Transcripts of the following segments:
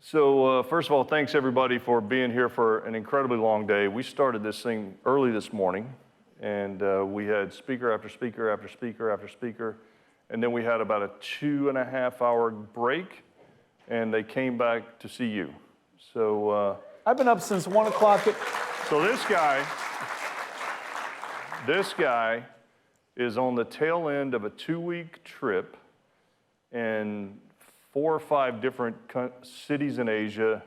So first of all, thanks everybody for being here for an incredibly long day. We started this thing early this morning, and we had speaker after speaker after speaker after speaker, and then we had about a 2.5-hour break, and they came back to see you. So I've been up since 1 o'clock. So this guy is on the tail end of a 2-week trip, and 4 or 5 different cities in Asia.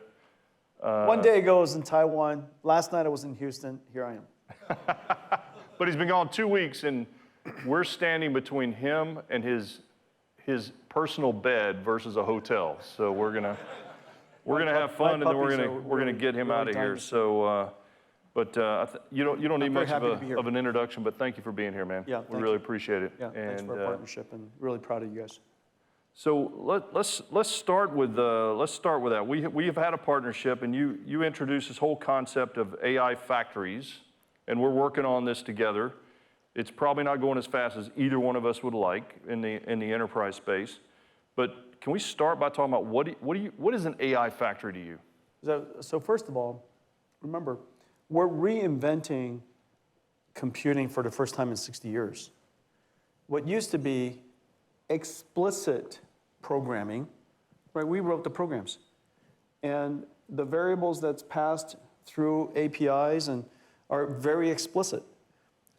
1 day ago I was in Taiwan. Last night I was in Houston. Here I am. But he's been gone 2 weeks, and we're standing between him and his personal bed versus a hotel. So we're gonna have fun, and then we're gonna get him out of here. So, you don't need much of an introduction, but thank you for being here, man. Yeah, we really appreciate it. Yeah, thanks for our partnership, and really proud of you guys. So let's start with that. We have had a partnership, and you introduced this whole concept of AI factories, and we're working on this together. It's probably not going as fast as either one of us would like in the enterprise space, but can we start by talking about what is an AI factory to you? So first of all, remember, we're reinventing computing for the first time in 60 years. What used to be explicit programming, right? We wrote the programs. And the variables that's passed through APIs and are very explicit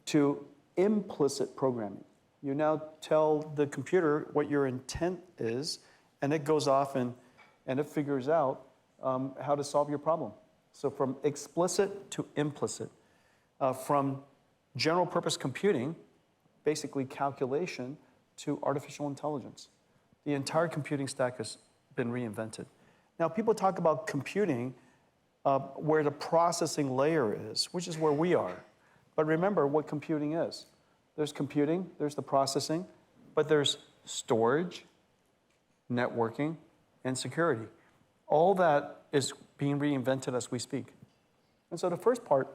to implicit programming. You now tell the computer what your intent is, and it goes off and it figures out how to solve your problem. So from explicit to implicit, from general purpose computing, basically calculation, to artificial intelligence. The entire computing stack has been reinvented. Now, people talk about computing where the processing layer is, which is where we are. But remember what computing is. There's computing, there's the processing, but there's storage, networking, and security. All that is being reinvented as we speak. And so the first part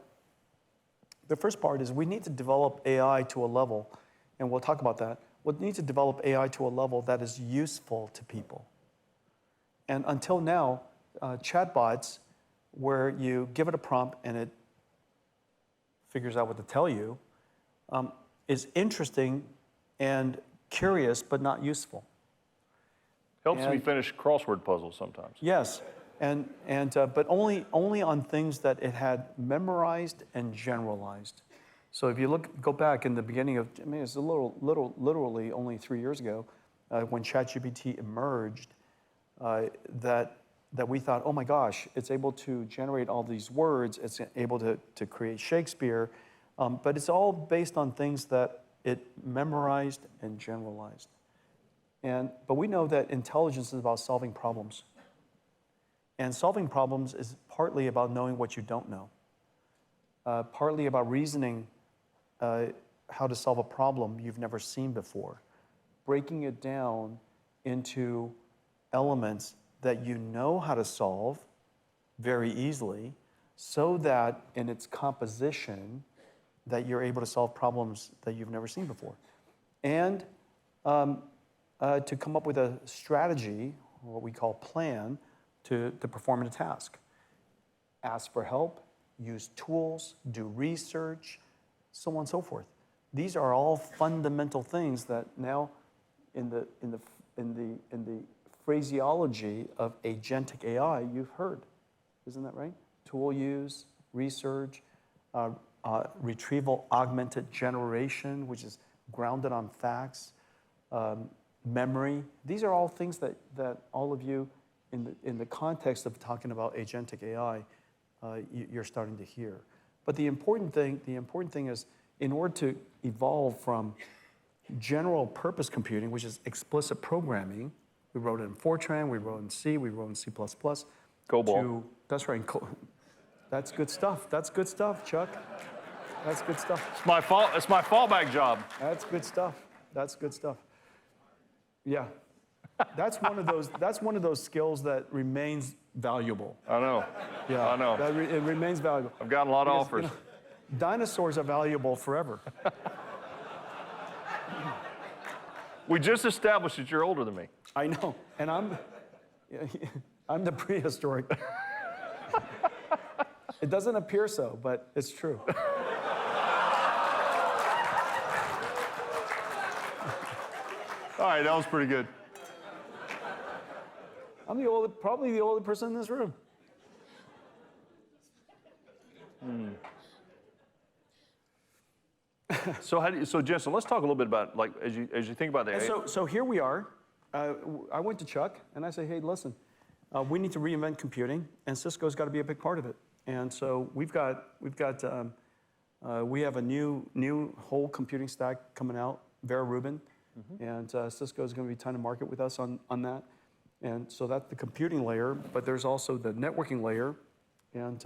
is we need to develop AI to a level, and we'll talk about that. We need to develop AI to a level that is useful to people. And until now, chatbots, where you give it a prompt and it figures out what to tell you, is interesting and curious, but not useful. Helps me finish crossword puzzles sometimes. Yes, but only on things that it had memorized and generalized. So if you go back in the beginning of, I mean, it's literally only 3 years ago, when ChatGPT emerged, that we thought, oh my gosh, it's able to generate all these words, it's able to create Shakespeare, but it's all based on things that it memorized and generalized. But we know that intelligence is about solving problems. And solving problems is partly about knowing what you don't know, partly about reasoning how to solve a problem you've never seen before, breaking it down into elements that you know how to solve very easily, so that in its composition that you're able to solve problems that you've never seen before. And to come up with a strategy, what we call plan, to perform a task. Ask for help, use tools, do research, so on and so forth. These are all fundamental things that now, in the phraseology of agentic AI, you've heard. Isn't that right? Tool use, research, retrieval augmented generation, which is grounded on facts, memory. These are all things that all of you, in the context of talking about agentic AI, you're starting to hear. But the important thing is, in order to evolve from general purpose computing, which is explicit programming, we wrote it in Fortran, we wrote in C, we wrote in C++. COBOL. That's right. That's good stuff. That's good stuff, Chuck. That's good stuff. It's my fallback job. That's good stuff. That's good stuff. Yeah. That's one of those skills that remains valuable. I know. Yeah. I know. It remains valuable. I've gotten a lot of offers. You know, dinosaurs are valuable forever. We just established that you're older than me. I know, and Yeah, I'm the prehistoric. It doesn't appear so, but it's true. All right, that was pretty good. I'm probably the older person in this room. So Jensen, let's talk a little bit about, like, as you think about the AI. So here we are. I went to Chuck and I said, hey, listen, we need to reinvent computing, and Cisco's got to be a big part of it. And so we have a new whole computing stack coming out, Vera Rubin, and Cisco's going to be trying to market with us on that. And so that's the computing layer, but there's also the networking layer, and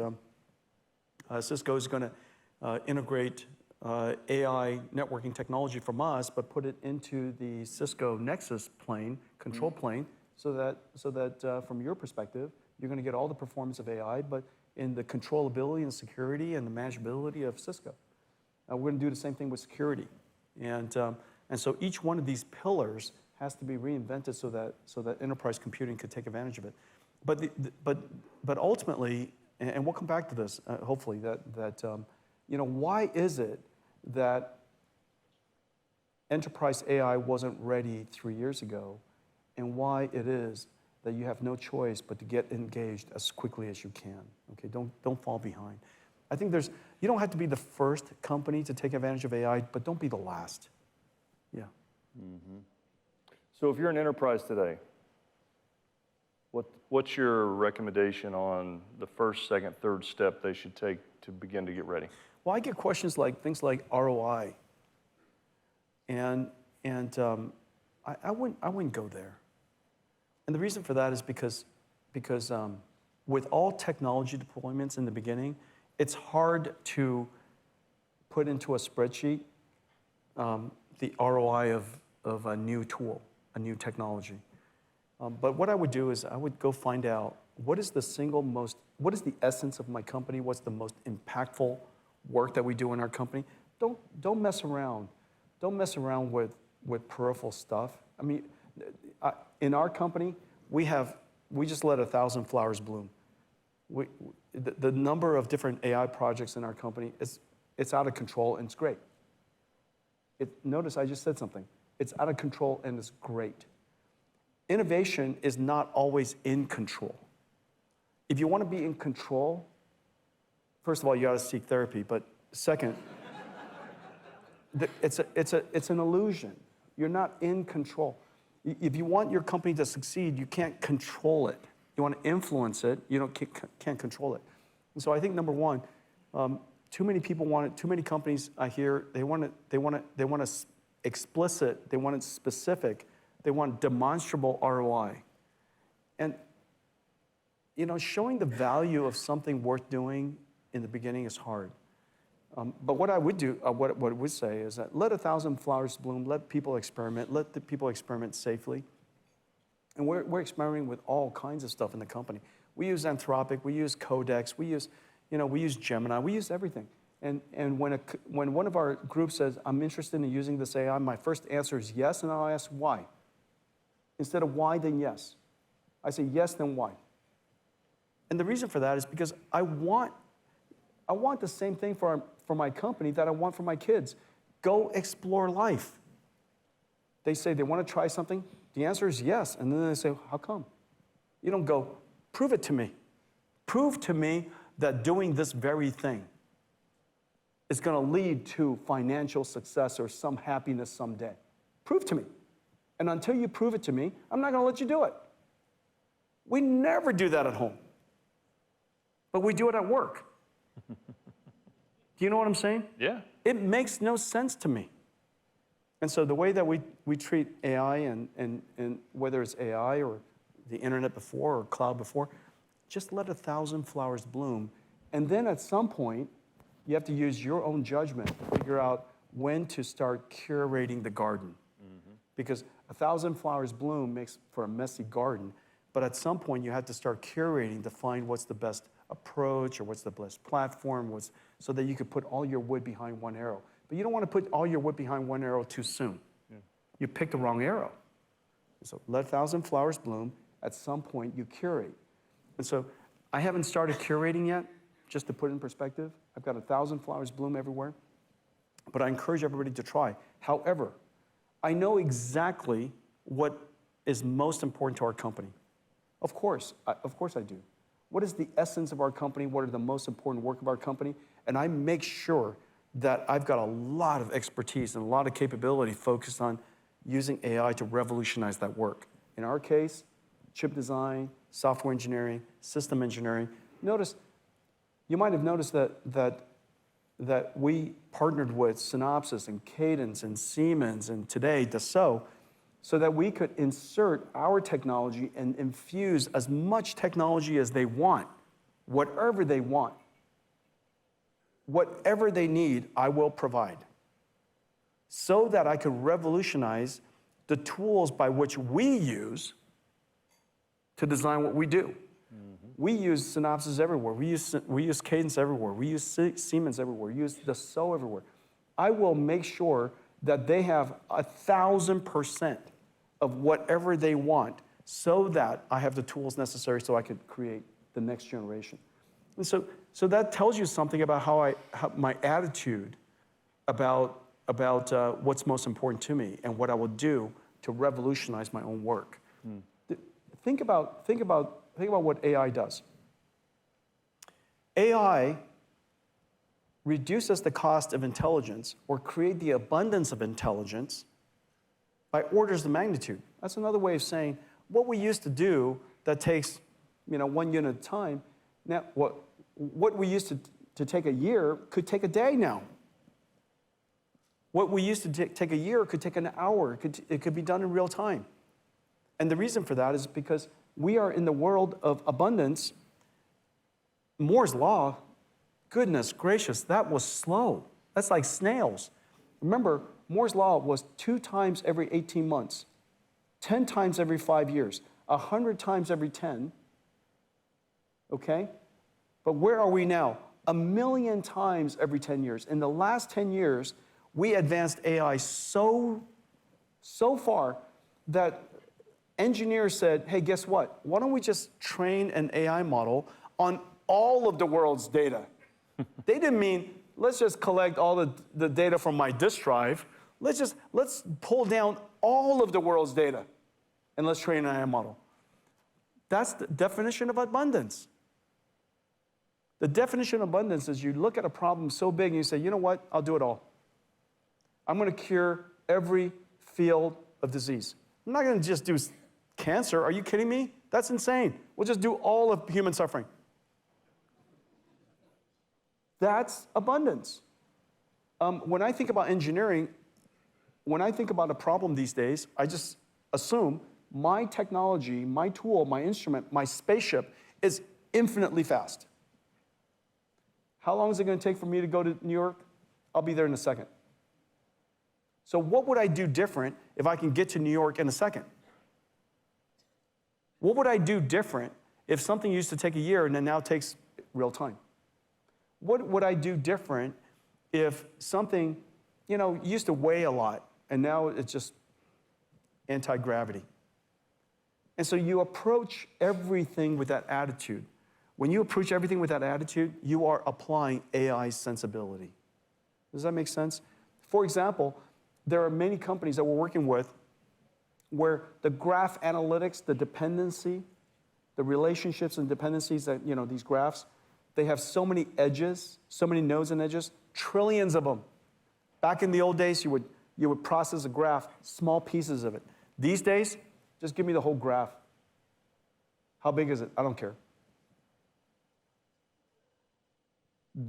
Cisco's going to integrate AI networking technology from us, but put it into the Cisco Nexus plane, control plane, so that from your perspective, you're going to get all the performance of AI, but in the controllability and security and the manageability of Cisco. We're going to do the same thing with security, and so each one of these pillars has to be reinvented so that enterprise computing could take advantage of it. But ultimately, and we'll come back to this hopefully, that why is it that enterprise AI wasn't ready 3 years ago, and why it is that you have no choice but to get engaged as quickly as you can. Okay, don't fall behind. I think you don't have to be the first company to take advantage of AI, but don't be the last. Yeah. Mm-hmm. So if you're an enterprise today, what's your recommendation on the first, second, third step they should take to begin to get ready? Well, I get questions like things like ROI, and I wouldn't go there. And the reason for that is because with all technology deployments in the beginning, it's hard to put into a spreadsheet the ROI of a new tool, a new technology. But what I would do is I would go find out what is the essence of my company, what's the most impactful work that we do in our company. Don't mess around. Don't mess around with peripheral stuff. I mean, in our company, we just let 1,000 flowers bloom. The number of different AI projects in our company it's out of control, and it's great. Notice I just said something. It's out of control and it's great. Innovation is not always in control. If you want to be in control, first of all, you got to seek therapy. But second, it's an illusion. You're not in control. If you want your company to succeed, you can't control it. You want to influence it. You can't control it. And so I think number one, too many people want it. Too many companies I hear they want it explicit. They want it specific. They want demonstrable ROI. And showing the value of something worth doing in the beginning is hard. But what I would do, what I would say is that let 1,000 flowers bloom, let people experiment, let the people experiment safely. And we're experimenting with all kinds of stuff in the company. We use Anthropic, we use Codex, we use Gemini, we use everything. And when one of our groups says, I'm interested in using this AI, my first answer is yes, and I'll ask why. Instead of why, then yes. I say yes, then why. And the reason for that is because I want the same thing for my company that I want for my kids. Go explore life. They say they want to try something. The answer is yes. And then they say, how come? You don't go, prove it to me. Prove to me that doing this very thing is going to lead to financial success or some happiness someday. Prove to me. And until you prove it to me, I'm not going to let you do it. We never do that at home. But we do it at work. Do you know what I'm saying? Yeah. It makes no sense to me. And so the way that we treat AI and whether it's AI or the internet before or cloud before, just let 1,000 flowers bloom. And then at some point, you have to use your own judgment to figure out when to start curating the garden. Mm-hmm. Because 1,000 flowers bloom makes for a messy garden. But at some point, you have to start curating to find what's the best approach or what's the best platform, so that you could put all your wood behind one arrow. But you don't want to put all your wood behind one arrow too soon. Yeah. You picked the wrong arrow. So let 1,000 flowers bloom, at some point you curate. And so I haven't started curating yet, just to put it in perspective. I've got 1,000 flowers bloom everywhere, but I encourage everybody to try. However, I know exactly what is most important to our company. Of course I do. What is the essence of our company? What are the most important work of our company? And I make sure that I've got a lot of expertise and a lot of capability focused on using AI to revolutionize that work. In our case, chip design, software engineering, system engineering. Notice, you might have noticed that we partnered with Synopsys and Cadence and Siemens and today Dassault so that we could insert our technology and infuse as much technology as they want, whatever they want. Whatever they need, I will provide, so that I could revolutionize the tools by which we use to design what we do. We use Synopsys everywhere. We use Cadence everywhere. We use Siemens everywhere. We use Dassault everywhere. I will make sure that they have 1,000% of whatever they want so that I have the tools necessary so I could create the next generation. And so that tells you something about how my attitude about what's most important to me and what I will do to revolutionize my own work. Think about what AI does. AI reduces the cost of intelligence or create the abundance of intelligence by orders of magnitude. That's another way of saying what we used to do that takes 1 unit at a time. Now, what we used to take a year could take a day now. What we used to take a year could take an hour. It could be done in real time. And the reason for that is because we are in the world of abundance. Moore's law, goodness gracious, that was slow. That's like snails. Remember, Moore's law was 2 times every 18 months, 10 times every 5 years, 100 times every 10, okay? But where are we now? 1 million times every 10 years. In the last 10 years, we advanced AI so far that engineers said, hey, guess what? Why don't we just train an AI model on all of the world's data? They didn't mean, let's just collect all the data from my disk drive. Let's pull down all of the world's data and let's train an AI model. That's the definition of abundance. The definition of abundance is you look at a problem so big and you say, you know what? I'll do it all. I'm going to cure every field of disease. I'm not going to just do cancer. Are you kidding me? That's insane. We'll just do all of human suffering. That's abundance. When I think about engineering, when I think about a problem these days, I just assume my technology, my tool, my instrument, my spaceship is infinitely fast. How long is it going to take for me to go to New York? I'll be there in a second. So what would I do different if I can get to New York in a second? What would I do different if something used to take a year and then now takes real time? What would I do different if something, used to weigh a lot and now it's just anti-gravity? And so you approach everything with that attitude. When you approach everything with that attitude, you are applying AI sensibility. Does that make sense? For example, there are many companies that we're working with where the graph analytics, the dependency, the relationships and dependencies that, these graphs, they have so many edges, so many nodes and edges, trillions of them. Back in the old days, you would process a graph, small pieces of it. These days, just give me the whole graph. How big is it? I don't care.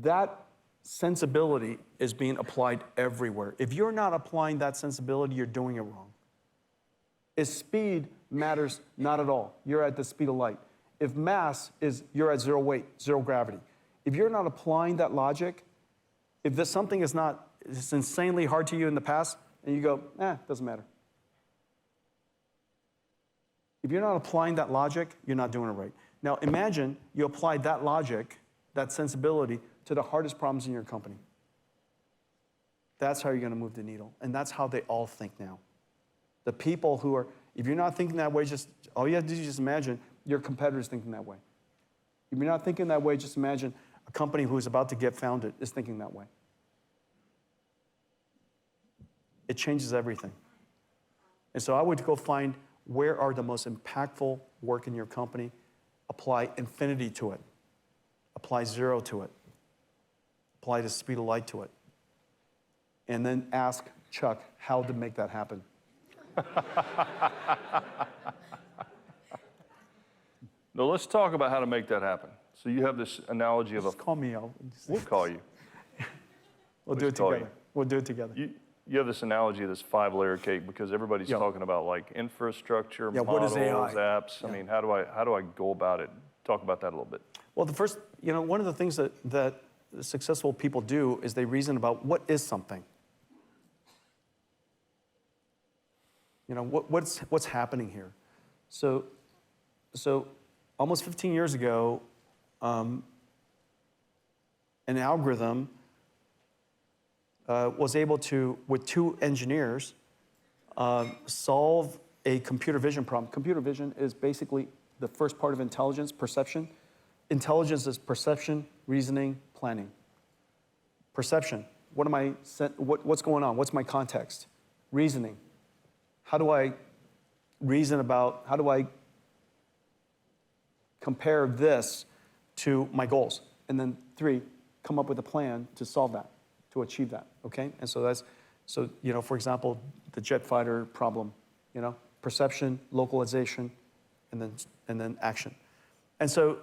That sensibility is being applied everywhere. If you're not applying that sensibility, you're doing it wrong. If speed matters not at all, you're at the speed of light. If mass is, you're at zero weight, zero gravity. If you're not applying that logic, if something is it's insanely hard to you in the past, and you go, doesn't matter. If you're not applying that logic, you're not doing it right. Now imagine you apply that logic, that sensibility, to the hardest problems in your company. That's how you're going to move the needle. And that's how they all think now. The people who are If you're not thinking that way, just all you have to do is just imagine your competitors thinking that way. If you're not thinking that way, just imagine a company who is about to get founded is thinking that way. It changes everything. And so I would go find where are the most impactful work in your company, apply infinity to it, apply 0 to it, apply the speed of light to it, and then ask Chuck how to make that happen. No, let's talk about how to make that happen. So you have this analogy of Just call me out. We'll call you. We'll do it call together. you. We'll do it together. You have this analogy of this 5-layer cake because everybody's talking about like infrastructure, Yeah, models, what is AI? apps. Yeah. I mean, how do I go about it? Talk about that a little bit. Well, the first, one of the things that successful people do is they reason about what is something. What's happening here? So almost 15 years ago, an algorithm was able to, with 2 engineers, solve a computer vision problem. Computer vision is basically the first part of intelligence, perception. Intelligence is perception, reasoning, planning. Perception, what's going on? What's my context? Reasoning, how do I reason about, how do I compare this to my goals? And then 3, come up with a plan to solve that, to achieve that, okay? And so for example, the jet fighter problem, perception, localization, and then action. And so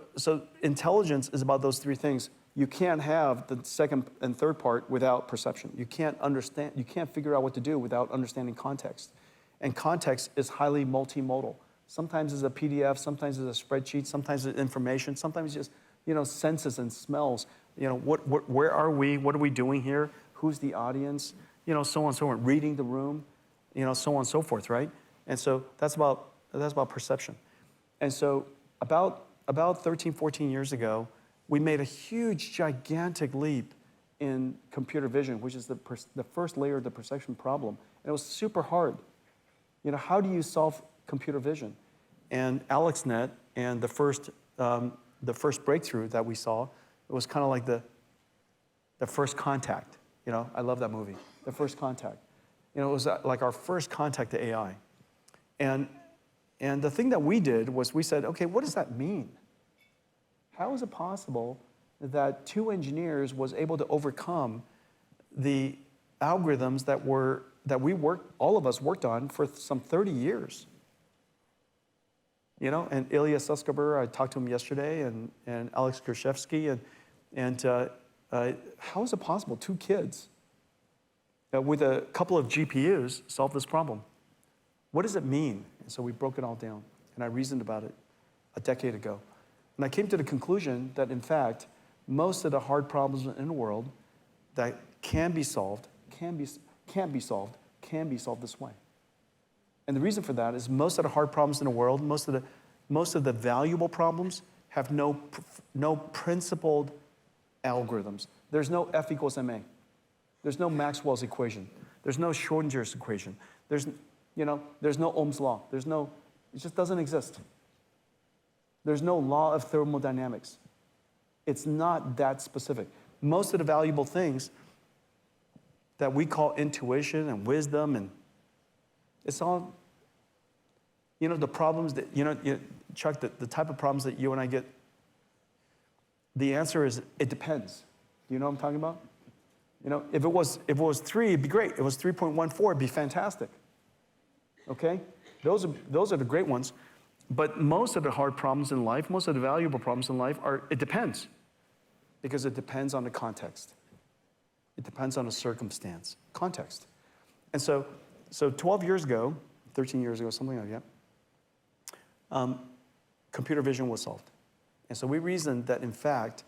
intelligence is about those 3 things. You can't have the second and third part without perception. You can't understand, you can't figure out what to do without understanding context. And context is highly multimodal. Sometimes it's a PDF, sometimes it's a spreadsheet, sometimes it's information, sometimes it's just, senses and smells. Where are we? What are we doing here? Who's the audience? So on and so on. Reading the room, so on and so forth, right? And so that's about perception. And so about 13, 14 years ago, we made a huge, gigantic leap in computer vision, which is the first layer of the perception problem. And it was super hard. How do you solve computer vision? And AlexNet and the first breakthrough that we saw, it was kind of like the first contact. I love that movie, The First Contact. It was like our first contact to AI. And the thing that we did was we said, okay, what does that mean? How is it possible that 2 engineers was able to overcome the algorithms that all of us worked on for some 30 years? And Ilya Sutskever, I talked to him yesterday, and Alex Gershevsky, and how is it possible 2 kids with a couple of GPUs solve this problem? What does it mean? And so we broke it all down, and I reasoned about it a decade ago. And I came to the conclusion that, in fact, most of the hard problems in the world that can be solved this way. And the reason for that is most of the hard problems in the world, most of the valuable problems have no principled algorithms. There's no F equals ma. There's no Maxwell's equation. There's no Schrodinger's equation. There's no Ohm's law. It just doesn't exist. There's no law of thermodynamics. It's not that specific. Most of the valuable things that we call intuition and wisdom, and it's all, the problems that, Chuck, the type of problems that you and I get, the answer is, it depends. Do you know what I'm talking about? If it was 3, it'd be great. If it was 3.14, it'd be fantastic. Okay? Those are the great ones. But most of the hard problems in life, most of the valuable problems in life it depends. Because it depends on the context. It depends on the circumstance. Context. And so 12 years ago, 13 years ago, something like that, computer vision was solved. And so we reasoned that, in fact,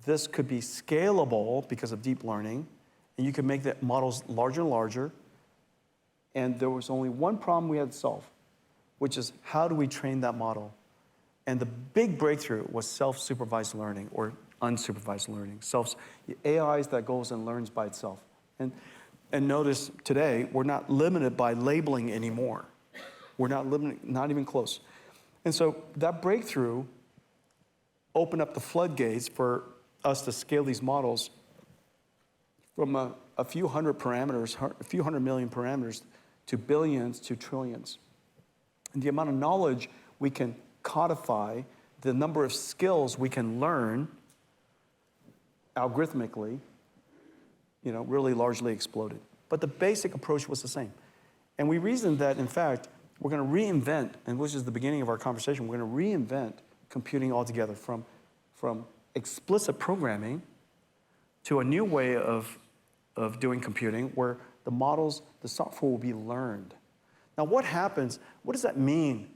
this could be scalable because of deep learning, and you could make the models larger and larger, and there was only one problem we had to solve, which is how do we train that model? And the big breakthrough was self-supervised learning or unsupervised learning. AI that goes and learns by itself. And notice today, we're not limited by labeling anymore. We're not even close. And so that breakthrough opened up the floodgates for us to scale these models from a few hundred parameters, a few 100 million parameters, to billions to trillions. And the amount of knowledge we can codify, the number of skills we can learn algorithmically, really largely exploded. But the basic approach was the same. And we reasoned that, in fact, we're going to reinvent, and which is the beginning of our conversation, we're going to reinvent computing altogether from explicit programming to a new way of doing computing where the models, the software will be learned. Now, what happens? What does that mean?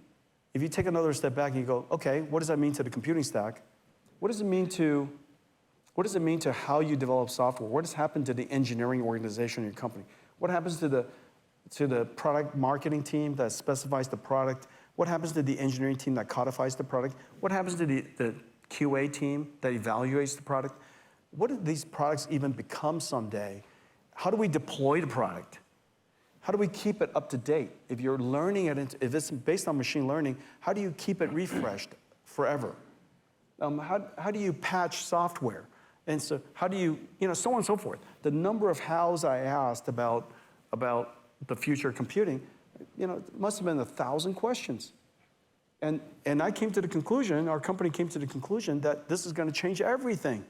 If you take another step back and you go, okay, what does that mean to the computing stack? What does it mean to how you develop software? What has happened to the engineering organization in your company? What happens to the product marketing team that specifies the product? What happens to the engineering team that codifies the product? What happens to the QA team that evaluates the product? What do these products even become someday? How do we deploy the product? How do we keep it up to date? If you're learning it, if it's based on machine learning, how do you keep it refreshed forever? How do you patch software? And so how do you, so on and so forth. The number of hows I asked about the future of computing, it must have been 1,000 questions. And I came to the conclusion, our company came to the conclusion that this is going to change everything.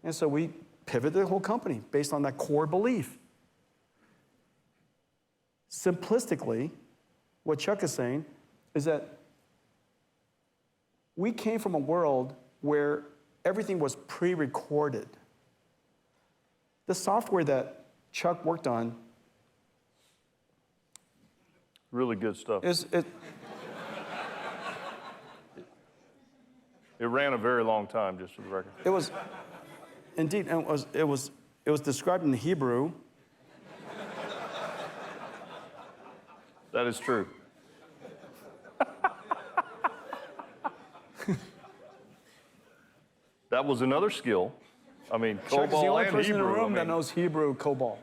And so we pivoted the whole company based on that core belief. Simplistically, what Chuck is saying is that we came from a world where everything was pre-recorded. The software that Chuck worked on, really good stuff. It ran a very long time, just for the record. It was, indeed, and it was described in Hebrew. That is true. That was another skill. I mean, Chuck is the COBOL only and person in the Hebrew. room that knows Hebrew COBOL.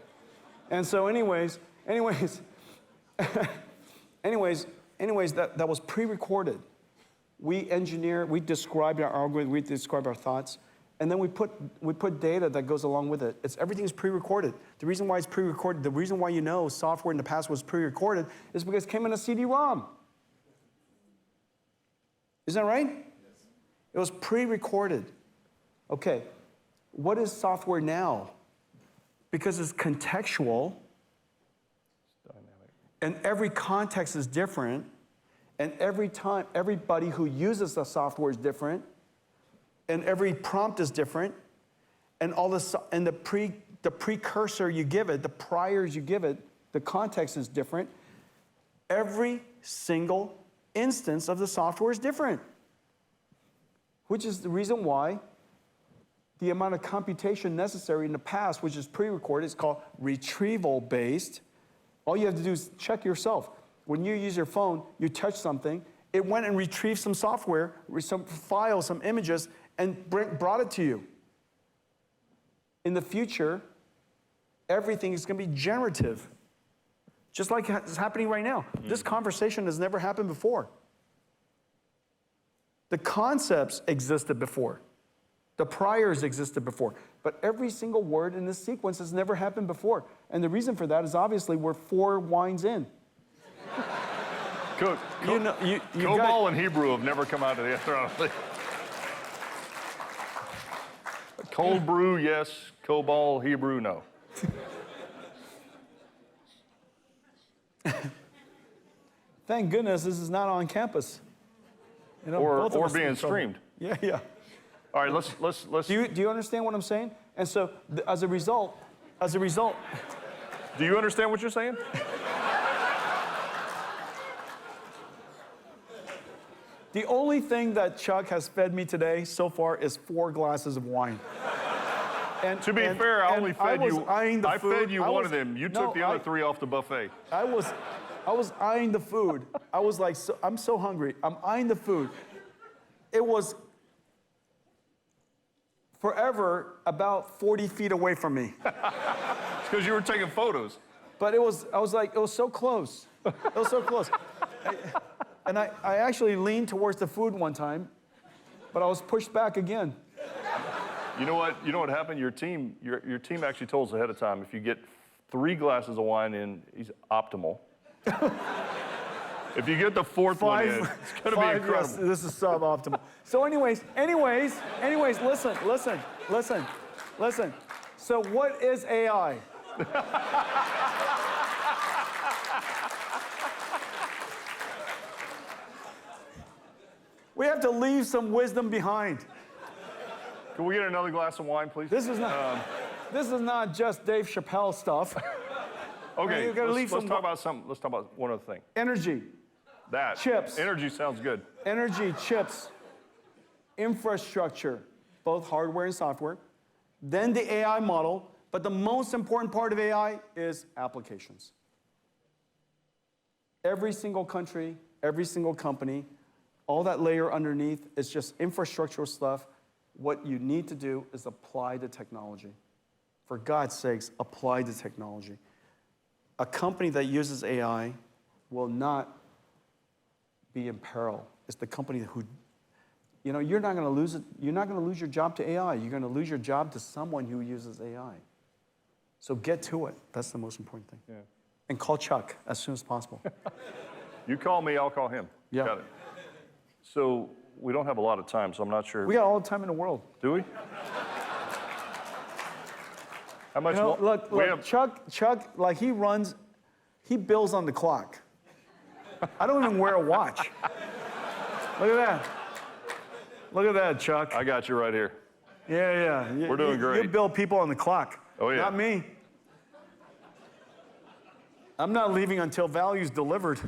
And so anyways, that was pre-recorded. We described our algorithm, we described our thoughts, and then we put data that goes along with it. Everything's pre-recorded. The reason why it's pre-recorded, the reason why software in the past was pre-recorded is because it came in a CD-ROM. Isn't that right? Yes. It was pre-recorded. Okay, what is software now? Because it's contextual, and every context is different, and everybody who uses the software is different, and every prompt is different, and the precursor you give it, the priors you give it, the context is different. Every single instance of the software is different, which is the reason why the amount of computation necessary in the past, which is pre-recorded, is called retrieval-based. All you have to do is check yourself. When you use your phone, you touch something, it went and retrieved some software, some files, some images, and brought it to you. In the future, everything is going to be generative, just like it's happening right now. This conversation has never happened before. The concepts existed before. The priors existed before. But every single word in this sequence has never happened before. And the reason for that is obviously we're 4 wines in. COBOL and Hebrew have never come out of the other. Cold brew, yes. COBOL, Hebrew, no. Thank goodness this is not on campus. Or being streamed. Yeah. All right, let's. Do you understand what I'm saying? And so, as a result. Do you understand what you're saying? The only thing that Chuck has fed me today so far is 4 glasses of wine. And, to be fair, I only fed you. I fed you one of them. You took the other 3 off the buffet. I was eyeing the food. I was like, I'm so hungry. I'm eyeing the food. It was forever about 40 feet away from me. It's because you were taking photos. But I was like, it was so close. It was so close. And I actually leaned towards the food one time, but I was pushed back again. You know what? You know what happened? Your team actually told us ahead of time. If you get 3 glasses of wine in, he's optimal. If you get the 4th one in, it's going to be incredible. Yes, this is suboptimal. So anyways, listen. So what is AI? We have to leave some wisdom behind. Can we get another glass of wine, please? This is not just Dave Chappelle stuff. Okay, let's talk about something. Let's talk about one other thing. Energy. That. Chips. Energy sounds good. Energy, chips, infrastructure, both hardware and software. Then the AI model, but the most important part of AI is applications. Every single country, every single company, all that layer underneath is just infrastructural stuff. What you need to do is apply the technology. For God's sakes, apply the technology. A company that uses AI will not be in peril. It's the company who, you're not going to lose it. You're not going to lose your job to AI. You're going to lose your job to someone who uses AI. So get to it. That's the most important thing. Yeah. And call Chuck as soon as possible. You call me, I'll call him. Yeah. Got it. So we don't have a lot of time, so I'm not sure. We got all the time in the world. Do we? How much? Look, Chuck, like he bills on the clock. I don't even wear a watch. Look at that. Look at that, Chuck. I got you right here. Yeah. We're doing great. You bill people on the clock. Oh, yeah. Not me. I'm not leaving until value's delivered.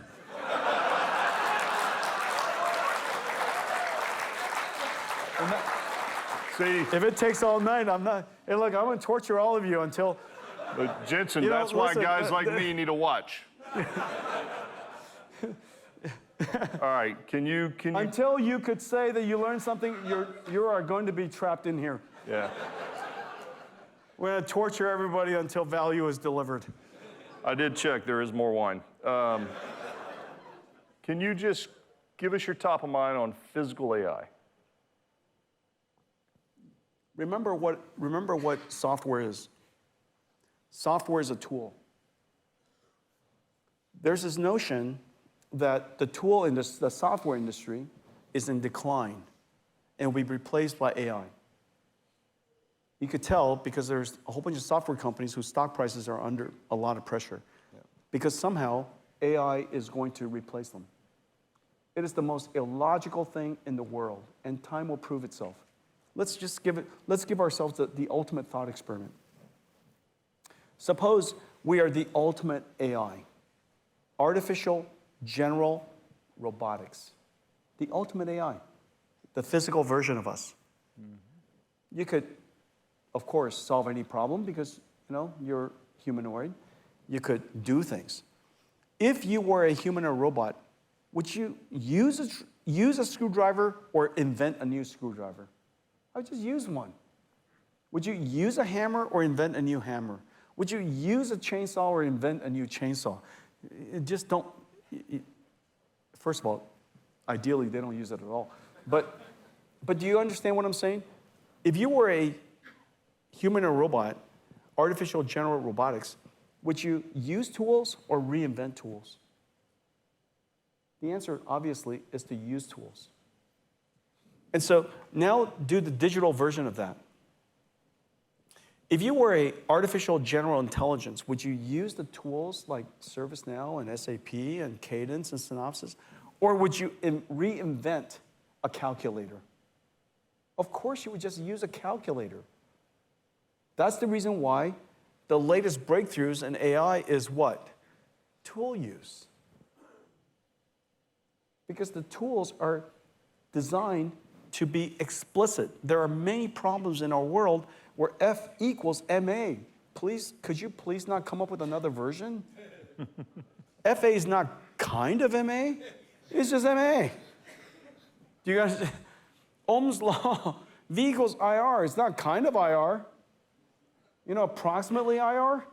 See, if it takes all night, I'm not. Hey, look, I'm going to torture all of you until. But Jensen, that's why guys like me need a watch. All right, can you? Until you could say that you learned something, you are going to be trapped in here. Yeah. We're going to torture everybody until value is delivered. I did check. There is more wine. Can you just give us your top of mind on physical AI? Remember what software is. Software is a tool. There's this notion that the tool in the software industry is in decline and will be replaced by AI. You could tell because there's a whole bunch of software companies whose stock prices are under a lot of pressure because somehow AI is going to replace them. It is the most illogical thing in the world, and time will prove itself. Let's give ourselves the ultimate thought experiment. Suppose we are the ultimate AI, artificial general robotics, the ultimate AI, the physical version of us. Mm-hmm. You could, of course, solve any problem because you're humanoid. You could do things. If you were a human or robot, would you use a screwdriver or invent a new screwdriver? I would just use one. Would you use a hammer or invent a new hammer? Would you use a chainsaw or invent a new chainsaw? Just don't. First of all, ideally, they don't use it at all. But do you understand what I'm saying? If you were a human or robot, artificial general robotics, would you use tools or reinvent tools? The answer, obviously, is to use tools. And so now do the digital version of that. If you were an artificial general intelligence, would you use the tools like ServiceNow and SAP and Cadence and Synopsys? Or would you reinvent a calculator? Of course you would just use a calculator. That's the reason why the latest breakthroughs in AI is what? Tool use. Because the tools are designed to be explicit. There are many problems in our world where F equals MA. Please, could you please not come up with another version? FA is not kind of MA, it's just MA. Do you guys, Ohm's law, V equals IR, it's not kind of IR. Approximately IR,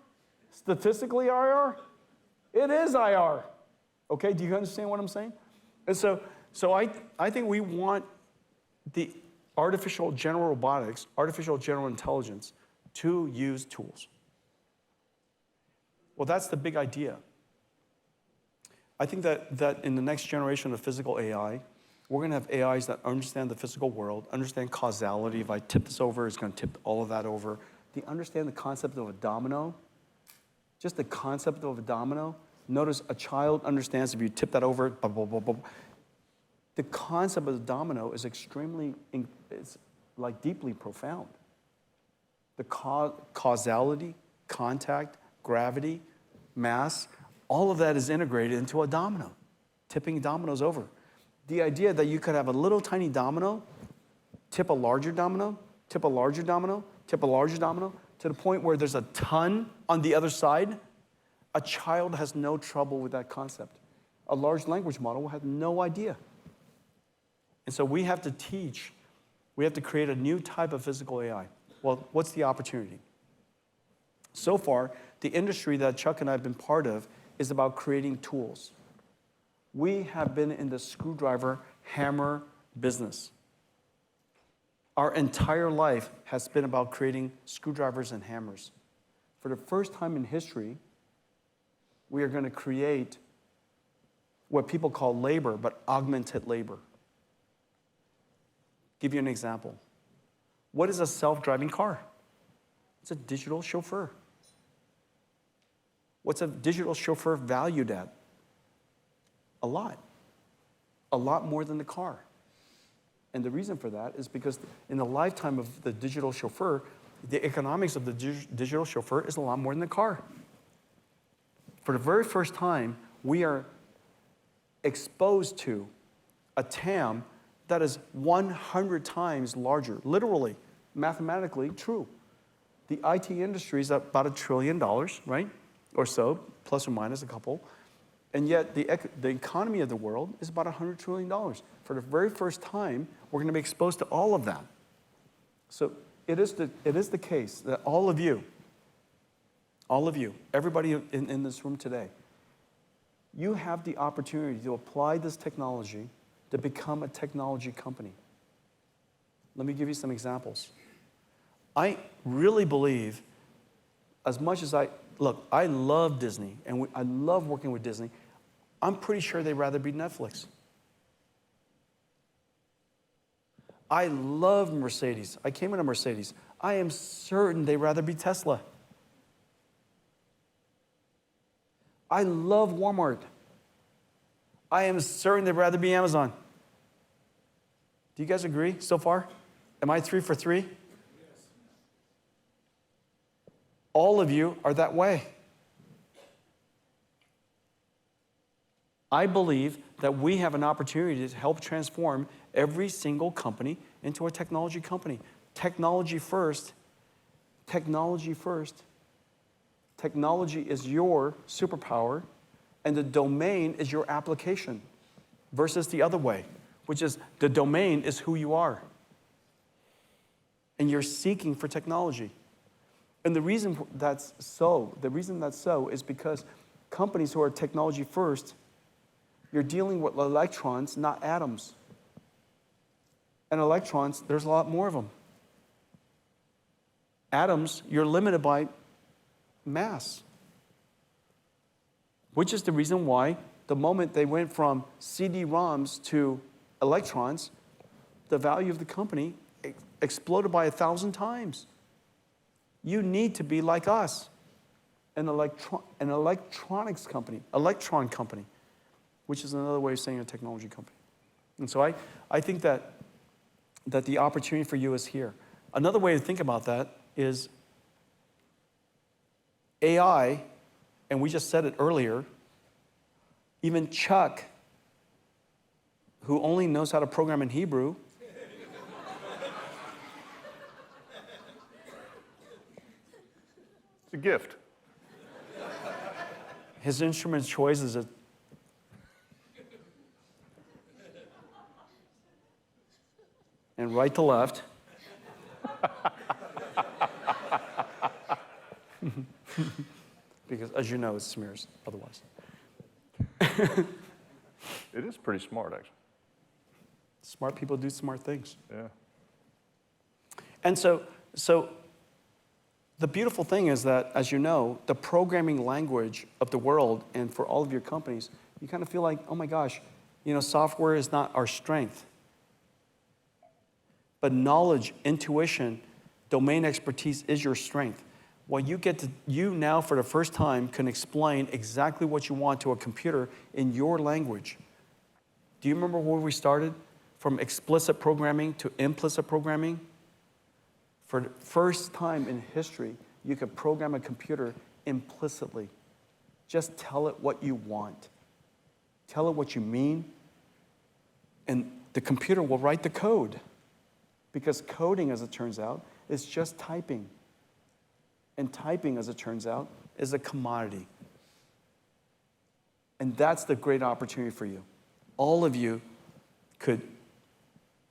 statistically IR, it is IR. Okay, do you understand what I'm saying? And so I think we want the artificial general robotics, artificial general intelligence to use tools. Well, that's the big idea. I think that in the next generation of physical AI, we're going to have AIs that understand the physical world, understand causality. If I tip this over, it's going to tip all of that over. They understand the concept of a domino, just the concept of a domino. Notice a child understands if you tip that over, blah, blah, blah, blah. The concept of the domino is it's like deeply profound. The causality, contact, gravity, mass, all of that is integrated into a domino, tipping dominoes over. The idea that you could have a little tiny domino, tip a larger domino, tip a larger domino, tip a larger domino, to the point where there's a ton on the other side, a child has no trouble with that concept. A large language model will have no idea. And so we have to teach, we have to create a new type of physical AI. Well, what's the opportunity? So far, the industry that Chuck and I have been part of is about creating tools. We have been in the screwdriver, hammer business. Our entire life has been about creating screwdrivers and hammers. For the first time in history, we are going to create what people call labor, but augmented labor. Give you an example. What is a self-driving car? It's a digital chauffeur. What's a digital chauffeur valued at? A lot. A lot more than the car. And the reason for that is because in the lifetime of the digital chauffeur, the economics of the digital chauffeur is a lot more than the car. For the very first time, we are exposed to a TAM that is 100 times larger, literally, mathematically true. The IT industry is about $1 trillion, right? Or so, plus or minus a couple. And yet the economy of the world is about $100 trillion. For the very first time, we're going to be exposed to all of that. So it is the case that all of you, everybody in this room today, you have the opportunity to apply this technology to become a technology company. Let me give you some examples. I really believe, as much as I love Disney, and I love working with Disney. I'm pretty sure they'd rather be Netflix. I love Mercedes. I came in a Mercedes. I am certain they'd rather be Tesla. I love Walmart. I am certain they'd rather be Amazon. Do you guys agree so far? Am I 3 for 3? Yes. All of you are that way. I believe that we have an opportunity to help transform every single company into a technology company. Technology first. Technology first. Technology is your superpower, and the domain is your application, versus the other way, which is the domain is who you are. And you're seeking for technology. And the reason that's so is because companies who are technology first, you're dealing with electrons, not atoms. And electrons, there's a lot more of them. Atoms, you're limited by mass. Which is the reason why the moment they went from CD-ROMs to electrons, the value of the company exploded by 1,000 times. You need to be like us, an electronics company, electron company, which is another way of saying a technology company. And so I think that the opportunity for you is here. Another way to think about that is AI, and we just said it earlier, even Chuck, who only knows how to program in Hebrew, it's a gift. his instrument choice is and right to left. Because, as you know, it smears otherwise. It is pretty smart, actually. Smart people do smart things. Yeah. And so the beautiful thing is that, as you know, the programming language of the world, and for all of your companies, you kind of feel like, oh my gosh, software is not our strength. But knowledge, intuition, domain expertise is your strength. Well, you now for the first time can explain exactly what you want to a computer in your language. Do you remember where we started? From explicit programming to implicit programming? For the first time in history, you could program a computer implicitly. Just tell it what you want. Tell it what you mean, and the computer will write the code. Because coding, as it turns out, is just typing. And typing, as it turns out, is a commodity. And that's the great opportunity for you. All of you could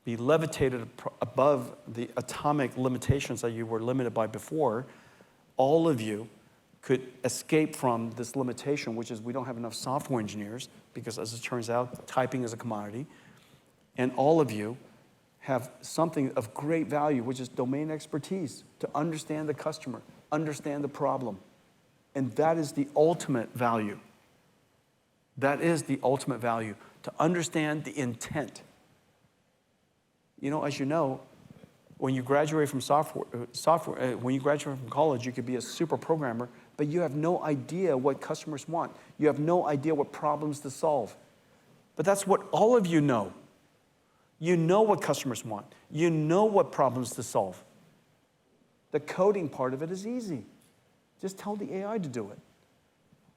be levitated above the atomic limitations that you were limited by before. All of you could escape from this limitation, which is we don't have enough software engineers, because as it turns out, typing is a commodity. And all of you have something of great value, which is domain expertise, to understand the customer, understand the problem. And that is the ultimate value. That is the ultimate value, to understand the intent. As you know, when you graduate from when you graduate from college, you could be a super programmer, but you have no idea what customers want. You have no idea what problems to solve. But that's what all of you know. You know what customers want. You know what problems to solve. The coding part of it is easy. Just tell the AI to do it.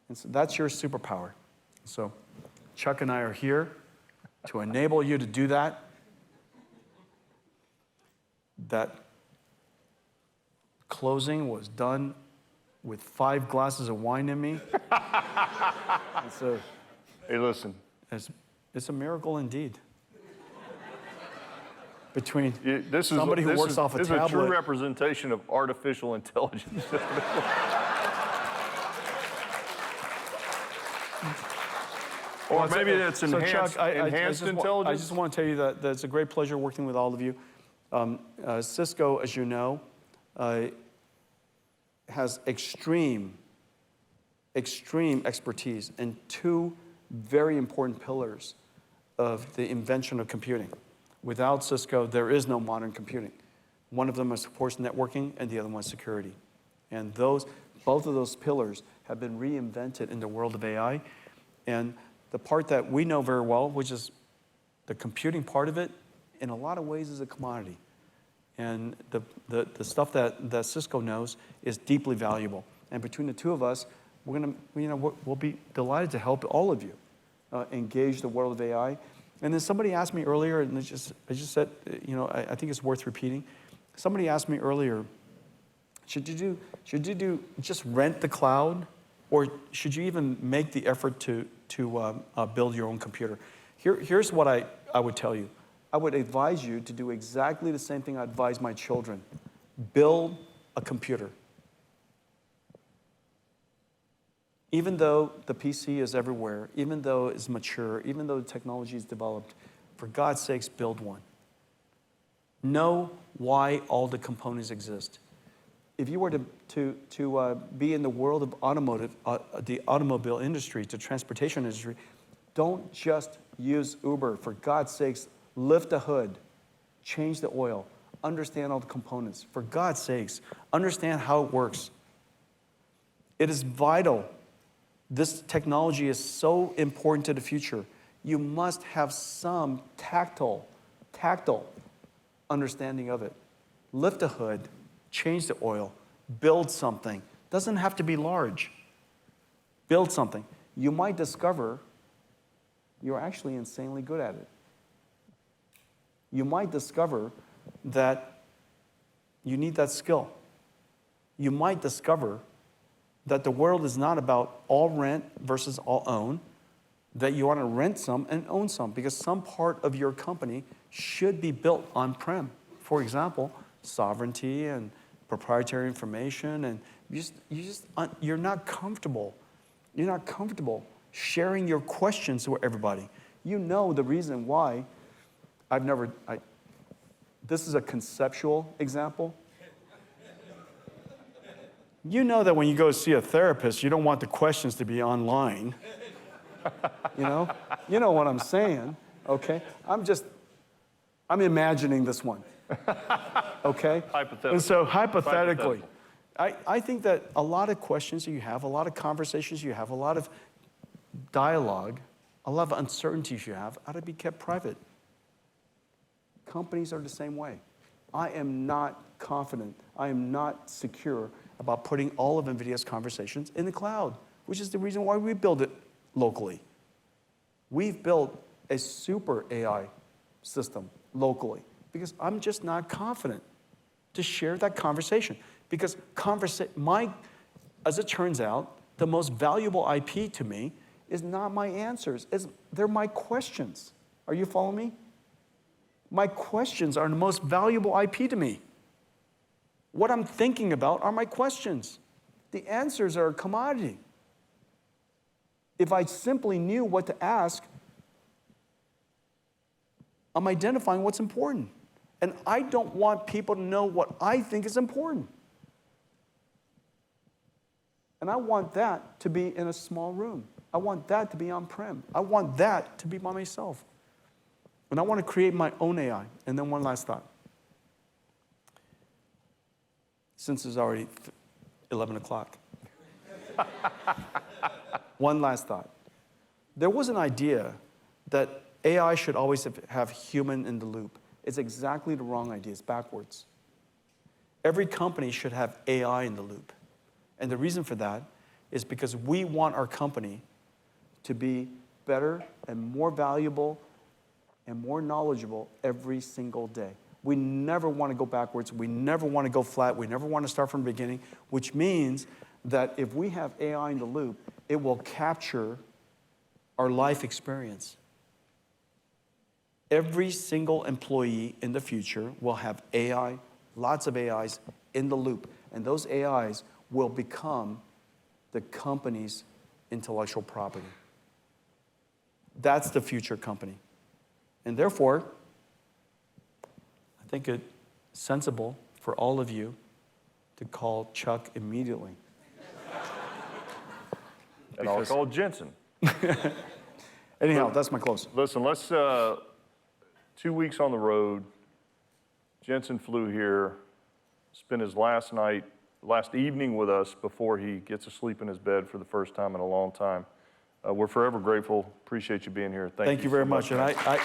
And so that's your superpower. So Chuck and I are here to enable you to do that. That closing was done with 5 glasses of wine in me. Hey, listen. It's a miracle indeed. Between somebody who works off a tablet. This is a true representation of artificial intelligence. Or maybe that's enhanced, Chuck, enhanced intelligence. I just want to tell you that it's a great pleasure working with all of you. Cisco, as you know, has extreme expertise in 2 very important pillars of the invention of computing. Without Cisco, there is no modern computing. One of them supports networking, and the other one is security. And both of those pillars have been reinvented in the world of AI. And the part that we know very well, which is the computing part of it, in a lot of ways is a commodity. And the stuff that Cisco knows is deeply valuable. And between the two of us, we'll be delighted to help all of you engage the world of AI. And then somebody asked me earlier, and I just said, I think it's worth repeating. Somebody asked me earlier, should you do just rent the cloud, or should you even make the effort to build your own computer? Here's what I would tell you. I would advise you to do exactly the same thing I advise my children. Build a computer. Even though the PC is everywhere, even though it's mature, even though the technology is developed, for God's sakes, build one. Know why all the components exist. If you were to be in the world of the automobile industry, the transportation industry, don't just use Uber. For God's sakes, lift the hood, change the oil, understand all the components. For God's sakes, understand how it works. It is vital. This technology is so important to the future. You must have some tactile understanding of it. Lift the hood, change the oil, build something. Doesn't have to be large. Build something. You might discover you're actually insanely good at it. You might discover that you need that skill. You might discover that the world is not about all rent versus all own, that you want to rent some and own some, because some part of your company should be built on-prem. For example, sovereignty and proprietary information, and you're not comfortable. You're not comfortable sharing your questions with everybody. You know the reason why this is a conceptual example. You know that when you go see a therapist, you don't want the questions to be online. You know what I'm saying, okay? I'm imagining this one, okay? Hypothetical. And so hypothetically, I think that a lot of questions you have, a lot of conversations you have, a lot of dialogue, a lot of uncertainties you have ought to be kept private. Companies are the same way. I am not confident, I am not secure about putting all of NVIDIA's conversations in the cloud, which is the reason why we build it locally. We've built a super AI system locally because I'm just not confident to share that conversation. Because as it turns out, the most valuable IP to me is not my answers, they're my questions. Are you following me? My questions are the most valuable IP to me. What I'm thinking about are my questions. The answers are a commodity. If I simply knew what to ask, I'm identifying what's important. And I don't want people to know what I think is important. And I want that to be in a small room. I want that to be on-prem. I want that to be by myself. And I want to create my own AI. And then one last thought. Since it's already 11 o'clock. One last thought. There was an idea that AI should always have human in the loop. It's exactly the wrong idea. It's backwards. Every company should have AI in the loop. And the reason for that is because we want our company to be better and more valuable and more knowledgeable every single day. We never want to go backwards. We never want to go flat. We never want to start from the beginning, which means that if we have AI in the loop, it will capture our life experience. Every single employee in the future will have AI, lots of AIs in the loop, and those AIs will become the company's intellectual property. That's the future company. And therefore, I think it's sensible for all of you to call Chuck immediately. And I'll call Jensen. Anyhow, that's my close. Listen, let's, 2 weeks on the road, Jensen flew here, spent his last evening with us before he gets to sleep in his bed for the first time in a long time. We're forever grateful. Appreciate you being here. Thank you very so much. man. And